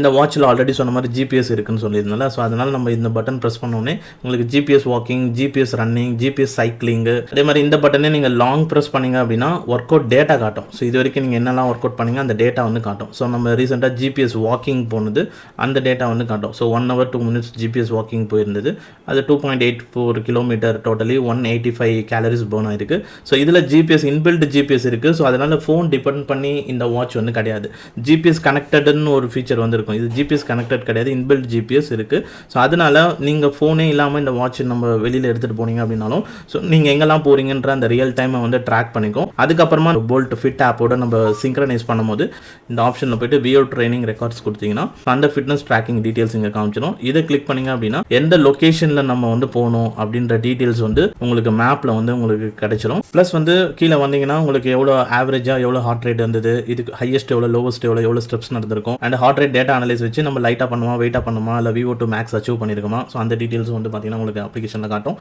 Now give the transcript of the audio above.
இந்த வாட்சில் ஆல்ரெடி சொன்ன மாதிரி ஜிபிஎஸ் இருக்குன்னு சொல்லியிருந்தால, ஸோ அதனால் நம்ம இந்த பட்டன் ப்ரெஸ் பண்ணோடனே உங்களுக்கு GPS walking, GPS running, GPS cycling, அதே மாதிரி இந்த பட்டனே நீங்கள் லாங் ப்ரெஸ் பண்ணிங்க அப்படின்னா ஒர்க் அவுட் டேட்டா காட்டும். ஸோ இது வரைக்கும் நீங்கள் என்னெல்லாம் ஒர்க் அவுட் பண்ணிங்க அந்த டேட்டா வந்து காட்டும். ஸோ நம்ம ரீசெண்டாக ஜிபிஎஸ் வாக்கிங் போனது அந்த டேட்டா வந்து காட்டும். So 1 hour 2 minutes GPS walking போயிருந்தது. அது 2.84 கிலோமீட்டர், டோட்டலி 185 கேலரிஸ் பர்ன் ஆயிருக்கு. ஸோ இதில் ஜிபிஎஸ் இன்பில்ட் ஜிபிஎஸ் இருக்குது. ஸோ அதனால் ஃபோன் டிபெண்ட் பண்ணி இந்த வாட்ச் வந்து கிடையாது. ஜிபிஎஸ் கனெக்டட்னு ஒரு ஃபீச்சர் வந்து இருக்கும். இது ஜிபிஎஸ் கனெக்டட் கிடையாது, இன்பில்ட் ஜிபிஎஸ் இருக்குது. ஸோ அதனால் நீங்கள் ஃபோனே இல்லாமல் இந்த வாட்ச் நம்ம வெளியில் எடுத்துகிட்டு போனீங்க அப்படின்னாலும் ஸோ நீங்கள் எங்கெல்லாம் போகிறீங்கன்ற அந்த ரியல் டைமை வந்து ட்ராக் பண்ணிக்கும். அதுக்கப்புறமா போல்ட் ஃபிட் ஆப்போட நம்ம சிங்க்ரனைஸ் பண்ணும்போது இந்த ஆப்ஷனில் போய்ட்டு வியோ ட்ரைனிங் ரெக்கார்ட்ஸ் கொடுத்தீங்கன்னா அந்த ஃபிட்னஸ் ட்ராக்கிங் டீட்டெயில்ஸ் இங்கே காமிச்சிடும். இதை கிளிக் பண்ணிங்க அப்படின்னா எந்த லொக்கேஷனில் நம்ம வந்து போகணும் அப்படின்ற டீட்டெயில்ஸ் வந்து உங்களுக்கு மேப்பில் வந்து உங்களுக்கு கிடைச்சிடும். ப்ளஸ் வந்து கீழே வந்தீங்கன்னா உங்களுக்கு எவ்வளோ ஆவரேஜாக எவ்வளோ ஹார்ட் ரேட் இருந்தது, இதுக்கு ஹையஸ்ட் எவ்வளோ, லோவஸ்ட் எவ்வளோ ஸ்டெப்ஸ் நடந்திருக்கும், and heart rate data analyse வச்சு நம்ம லைட்டாக பண்ணுமா, வெயிட்டாக பண்ணுமா, இல்லை VO2 max அச்சீவ் பண்ணியிருக்குமா, ஸோ அந்த டீட்டெயில்ஸ் வந்து பார்த்தீங்கன்னா உங்களுக்கு அப்ளிகேஷனில் காட்டும்.